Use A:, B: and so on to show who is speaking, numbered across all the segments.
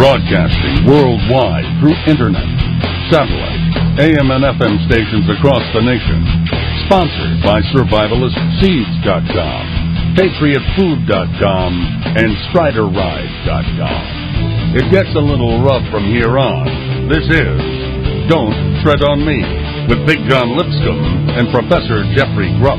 A: Broadcasting worldwide through internet, satellite, AM and FM stations across the nation. Sponsored by SurvivalistSeeds.com, PatriotFood.com, and StriderRide.com. It gets a little rough from here on. This is Don't Tread on Me with Big John Lipscomb and Professor Jeffrey Grubb.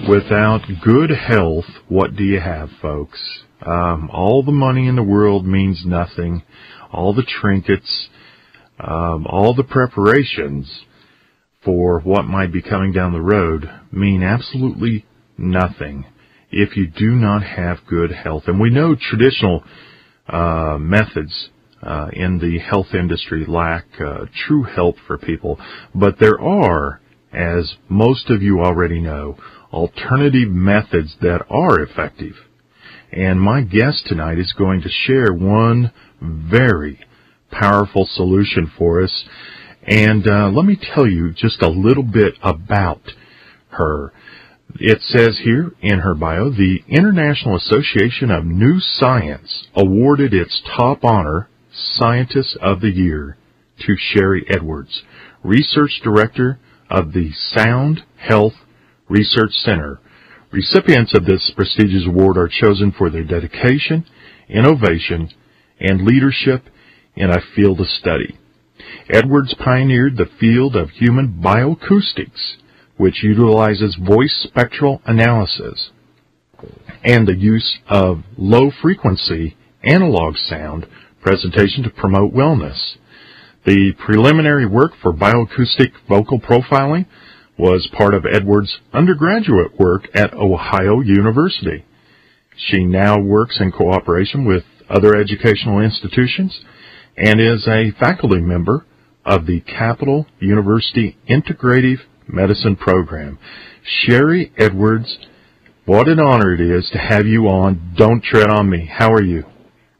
B: Without good health, what do you have, folks? All the money in the world means nothing. All the trinkets, all the preparations for what might be coming down the road mean absolutely nothing if you do not have good health. And we know traditional methods in the health industry lack true help for people, but there are, as most of you already know, alternative methods that are effective. And my guest tonight is going to share one very powerful solution for us. And let me tell you just a little bit about her. It says here in her bio, the International Association of New Science awarded its top honor, Scientist of the Year, to Sherry Edwards, Research Director of the Sound Health Research Center. Recipients of this prestigious award are chosen for their dedication, innovation, and leadership in a field of study. Edwards pioneered the field of human bioacoustics, which utilizes voice spectral analysis and the use of low-frequency analog sound presentation to promote wellness. The preliminary work for bioacoustic vocal profiling was part of Edwards' undergraduate work at Ohio University. She now works in cooperation with other educational institutions and is a faculty member of the Capital University Integrative Medicine Program. Sherry Edwards, what an honor it is to have you on Don't Tread on Me. How are you?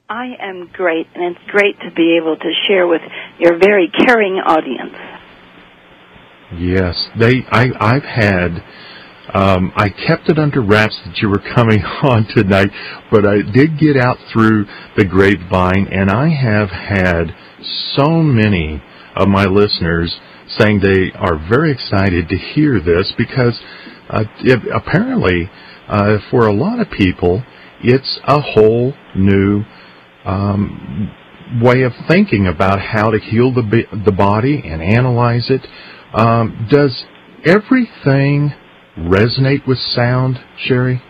C: I am great, and it's great to be able to share with your very caring audience.
B: Yes, I kept it under wraps that you were coming on tonight, but I did get out through the grapevine, and I have had so many of my listeners saying they are very excited to hear this because apparently for a lot of people, it's a whole new way of thinking about how to heal the body and analyze it. Does everything resonate with sound, Sherry?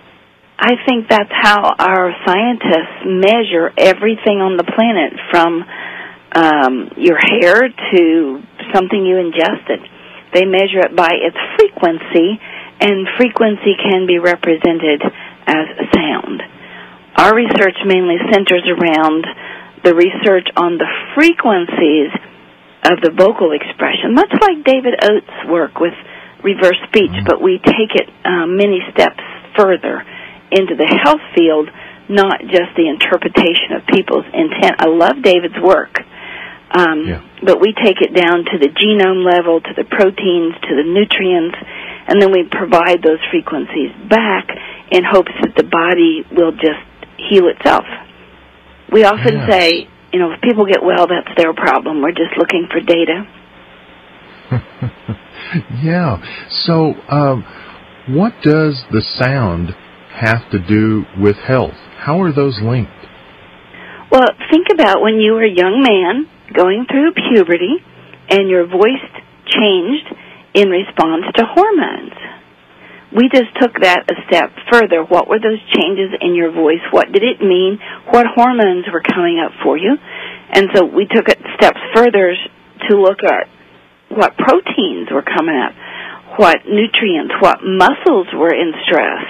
C: I think that's how our scientists measure everything on the planet, from your hair to something you ingested. They measure it by its frequency, and frequency can be represented as sound. Our research mainly centers around the research on the frequencies of the vocal expression, much like David Oates' work with reverse speech, but we take it many steps further into the health field, not just the interpretation of people's intent. I love David's work, but we take it down to the genome level, to the proteins, to the nutrients, and then we provide those frequencies back in hopes that the body will just heal itself. We often say, you know, if people get well, that's their problem. We're just looking for data.
B: Yeah. So what does the sound have to do with health? How are those linked?
C: Well, think about when you were a young man going through puberty and your voice changed in response to hormones. We just took that a step further. What were those changes in your voice? What did it mean? What hormones were coming up for you? And so we took it steps further to look at what proteins were coming up, what nutrients, what muscles were in stress,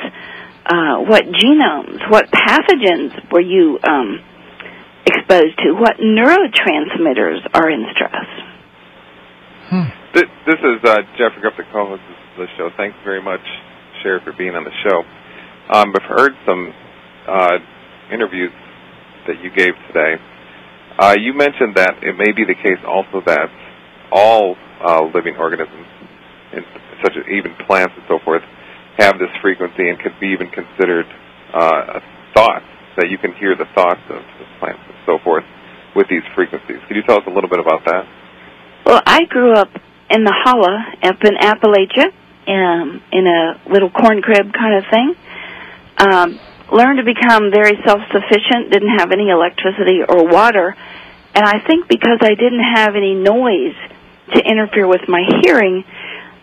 C: what genomes, what pathogens were you exposed to, what neurotransmitters are in stress.
D: This is Jeffrey Grubb, the co-host of the show. Thanks very much, Sherry, for being on the show. I've heard some interviews that you gave today. You mentioned that it may be the case also that all living organisms, such as even plants and so forth, have this frequency and could be even considered a thought, that you can hear the thoughts of plants and so forth with these frequencies. Could you tell us a little bit about that?
C: Well, I grew up in the holla up in Appalachia, in a little corn crib kind of thing. Learned to become very self-sufficient, didn't have any electricity or water, and I think because I didn't have any noise to interfere with my hearing,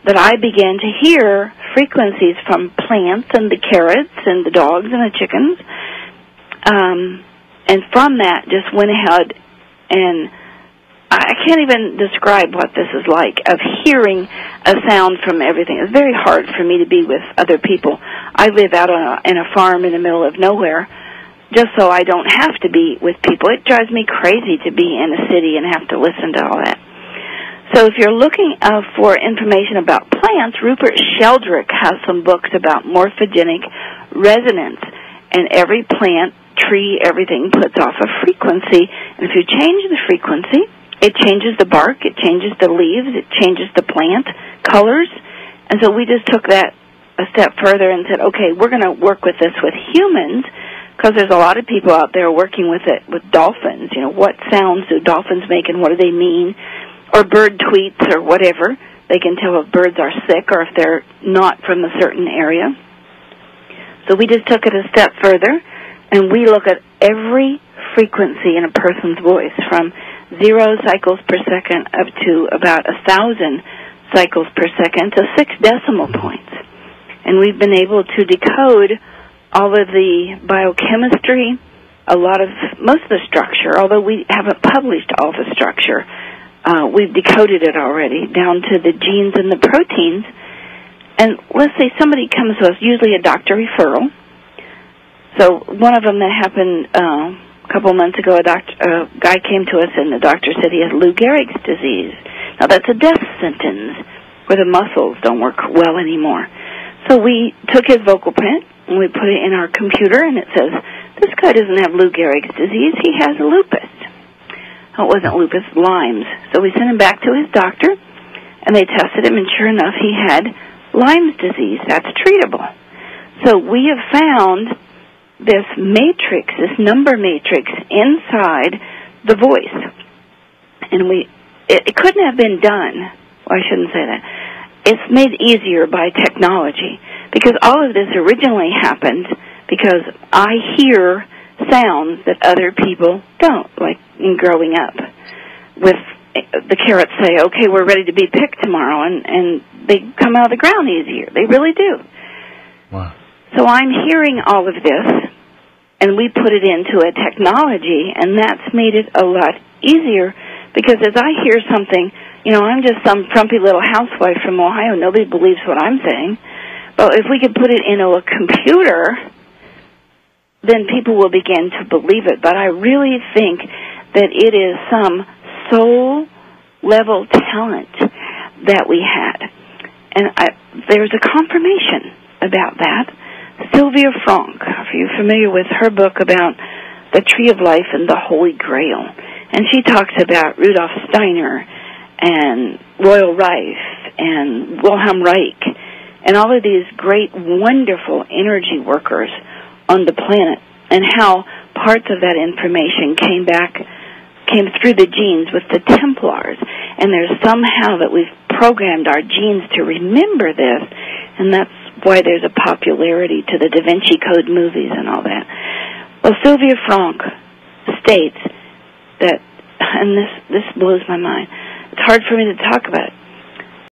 C: that I began to hear frequencies from plants and the carrots and the dogs and the chickens. And from that, just went ahead, and I can't even describe what this is like, of hearing a sound from everything. It's very hard for me to be with other people. I live out in a farm in the middle of nowhere, just so I don't have to be with people. It drives me crazy to be in a city and have to listen to all that. So if you're looking for information about plants, Rupert Sheldrake has some books about morphogenic resonance, and every plant, tree, everything puts off a frequency, and if you change the frequency, it changes the bark, it changes the leaves, it changes the plant colors. And so we just took that a step further and said, okay, we're going to work with this with humans, because there's a lot of people out there working with it with dolphins. You know, what sounds do dolphins make and what do they mean? Or bird tweets or whatever. They can tell if birds are sick or if they're not from a certain area. So we just took it a step further, and we look at every frequency in a person's voice, from 0 cycles per second up to about 1,000 cycles per second to 6 decimal points. And we've been able to decode all of the biochemistry, most of the structure, although we haven't published all the structure. We've decoded it already down to the genes and the proteins. And let's say somebody comes to us, usually a doctor referral. So one of them that happened a couple of months ago, a guy came to us and the doctor said he has Lou Gehrig's disease. Now that's a death sentence where the muscles don't work well anymore. So we took his vocal print and we put it in our computer, and it says, this guy doesn't have Lou Gehrig's disease, he has lupus. Oh, it wasn't lupus, Lyme's. So we sent him back to his doctor, and they tested him, and sure enough, he had Lyme's disease. That's treatable. So we have found this matrix, this number matrix inside the voice. And it couldn't have been done. Well, I shouldn't say that. It's made easier by technology, because all of this originally happened because I hear sounds that other people don't, like in growing up. With the carrots say, okay, we're ready to be picked tomorrow, and they come out of the ground easier. They really do.
B: Wow.
C: So I'm hearing all of this, and we put it into a technology, and that's made it a lot easier, because as I hear something, you know, I'm just some frumpy little housewife from Ohio. Nobody believes what I'm saying. But if we could put it into a computer, then people will begin to believe it. But I really think that it is some soul-level talent that we had. And there's a confirmation about that. Sylvia Frank, are you familiar with her book about the Tree of Life and the Holy Grail? And she talks about Rudolf Steiner and Royal Rife and Wilhelm Reich and all of these great, wonderful energy workers on the planet, and how parts of that information came through the genes with the Templars. And there's somehow that we've programmed our genes to remember this, and that's why there's a popularity to the Da Vinci Code movies and all that. Well, Sylvia Frank states that, and this blows my mind, it's hard for me to talk about it,